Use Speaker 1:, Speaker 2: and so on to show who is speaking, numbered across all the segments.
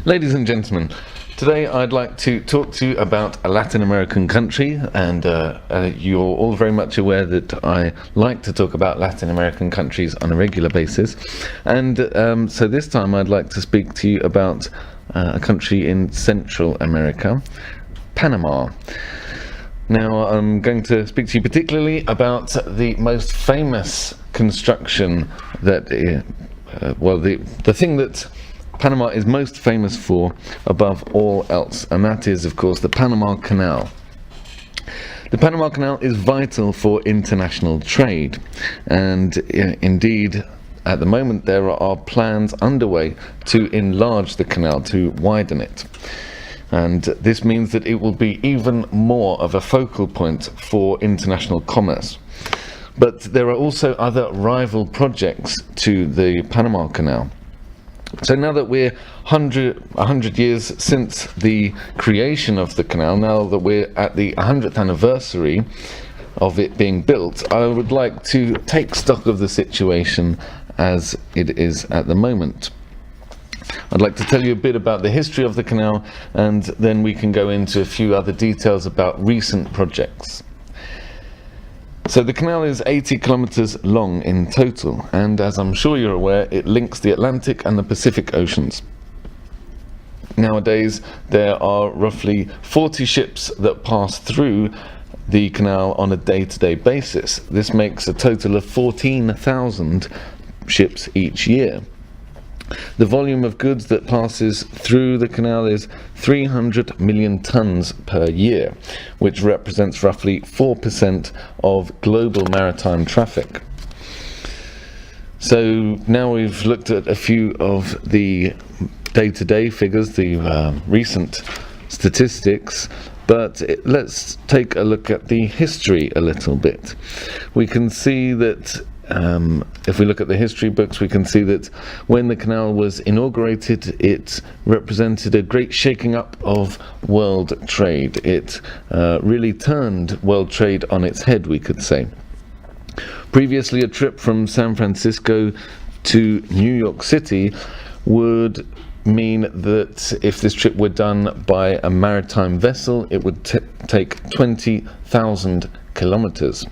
Speaker 1: Ladies and gentlemen, today I'd like to talk to you about a Latin American country, and you're all very much aware that I like to talk about Latin American countries on a regular basis, and so this time I'd like to speak to you about a country in Central America, Panama. Now I'm going to speak to you particularly about the most famous construction that, the thing that Panama is most famous for above all else, and that is, of course, the Panama Canal. The Panama Canal is vital for international trade, and indeed, at the moment there are plans underway to enlarge the canal, to widen it. And this means that it will be even more of a focal point for international commerce. But there are also other rival projects to the Panama Canal. So now that we're 100 years since the creation of the canal, now that we're at the 100th anniversary of it being built, I would like to take stock of the situation as it is at the moment. I'd like to tell you a bit about the history of the canal, and then we can go into a few other details about recent projects. So the canal is 80 kilometers long in total, and as I'm sure you're aware, it links the Atlantic and the Pacific Oceans. Nowadays, there are roughly 40 ships that pass through the canal on a day-to-day basis. This makes a total of 14,000 ships each year. The volume of goods that passes through the canal is 300 million tons per year, which represents roughly 4% of global maritime traffic. So now we've looked at a few of the day-to-day figures, the recent statistics, but let's take a look at the history a little bit. We can see that if we look at the history books, we can see that when the canal was inaugurated, it represented a great shaking up of world trade. It really turned world trade on its head, we could say. Previously, a trip from San Francisco to New York City would mean that if this trip were done by a maritime vessel, it would take 20,000 kilometers.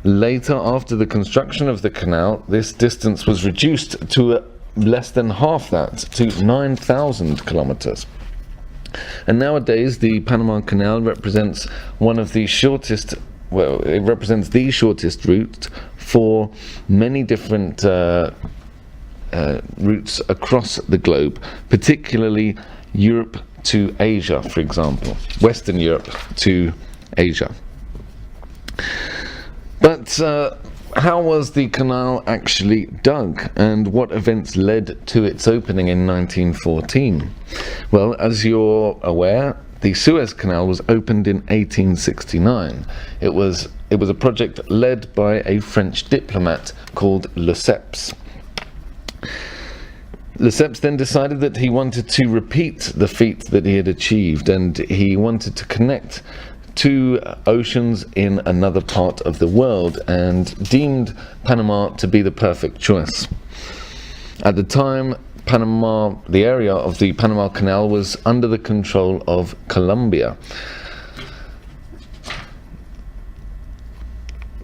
Speaker 1: Later, after the construction of the canal, this distance was reduced to less than half that, to 9,000 kilometers. And nowadays, the Panama Canal represents one of the shortest, it represents the shortest route for many different routes across the globe, particularly Europe to Asia, for example, Western Europe to Asia. But how was the canal actually dug, and what events led to its opening in 1914? Well, as you're aware, the Suez Canal was opened in 1869. It was a project led by a French diplomat called Lesseps. Lesseps then decided that he wanted to repeat the feat that he had achieved, and he wanted to connect two oceans in another part of the world, and deemed Panama to be the perfect choice. At the time, Panama, the area of the Panama Canal, was under the control of Colombia.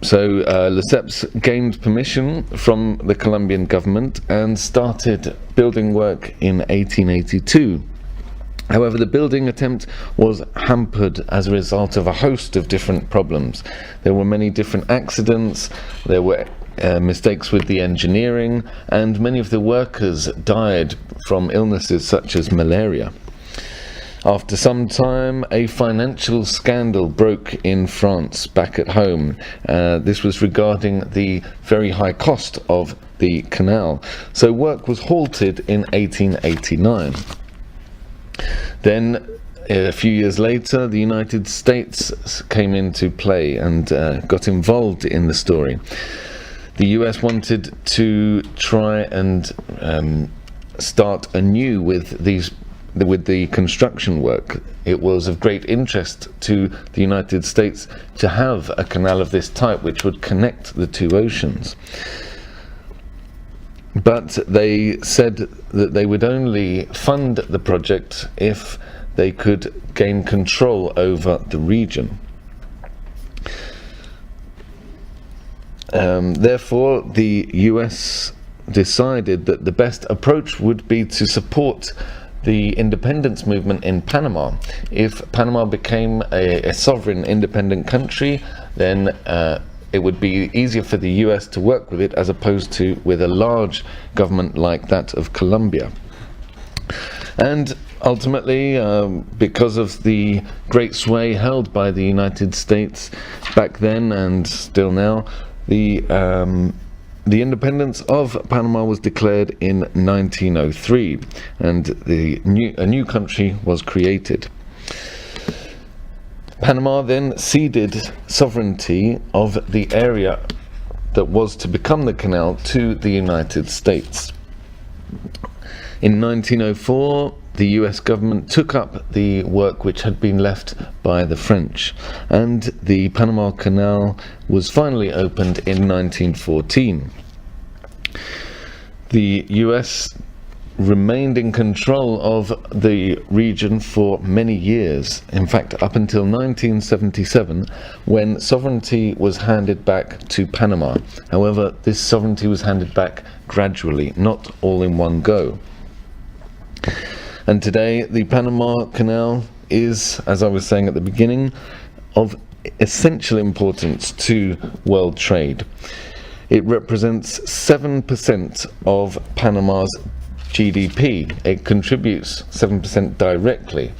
Speaker 1: So Lesseps gained permission from the Colombian government and started building work in 1882. However, the building attempt was hampered as a result of a host of different problems. There were many different accidents, there were mistakes with the engineering, and many of the workers died from illnesses such as malaria. After some time, a financial scandal broke in France back at home. This was regarding the very high cost of the canal. So work was halted in 1889. Then, a few years later, the United States came into play and got involved in the story. The US wanted to try and start anew with the construction work. It was of great interest to the United States to have a canal of this type which would connect the two oceans. but they said that they would only fund the project if they could gain control over the region. Therefore, the US decided that the best approach would be to support the independence movement in Panama. If Panama became a sovereign independent country, then it would be easier for the US to work with it as opposed to with a large government like that of Colombia. And ultimately, because of the great sway held by the United States back then and still now, the independence of Panama was declared in 1903, and a new country was created. Panama then ceded sovereignty of the area that was to become the canal to the United States. In 1904, the US government took up the work which had been left by the French, and the Panama Canal was finally opened in 1914. The US remained in control of the region for many years, in fact up until 1977, when sovereignty was handed back to Panama. However, this sovereignty was handed back gradually, not all in one go. And today the Panama Canal is, as I was saying at the beginning, of essential importance to world trade. It represents 7% of Panama's GDP. It contributes 7% directly,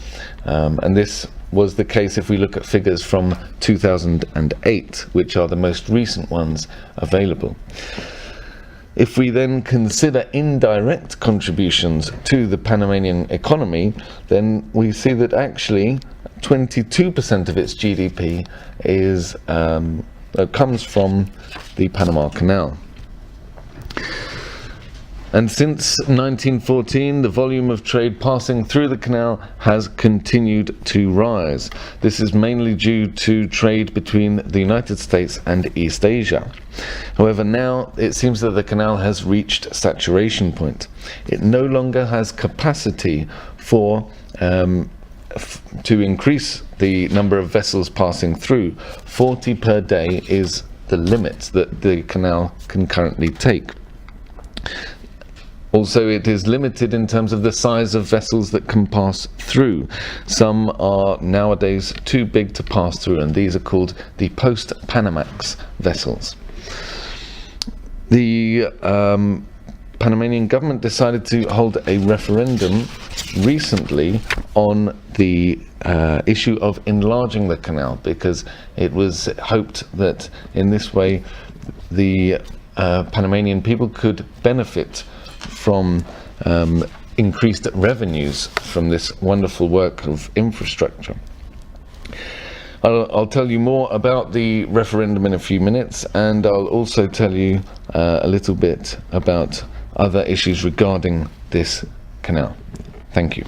Speaker 1: and this was the case if we look at figures from 2008, which are the most recent ones available. If we then consider indirect contributions to the Panamanian economy, then we see that actually 22% of its GDP comes from the Panama Canal. And since 1914, the volume of trade passing through the canal has continued to rise. This is mainly due to trade between the United States and East Asia. However, now it seems that the canal has reached saturation point. It no longer has capacity for to increase the number of vessels passing through. 40 per day is the limit that the canal can currently take. Also, it is limited in terms of the size of vessels that can pass through. Some are nowadays too big to pass through, and these are called the post-Panamax vessels. The Panamanian government decided to hold a referendum recently on the issue of enlarging the canal, because it was hoped that in this way the Panamanian people could benefit from increased revenues from this wonderful work of infrastructure. I'll tell you more about the referendum in a few minutes, and I'll also tell you a little bit about other issues regarding this canal. Thank you.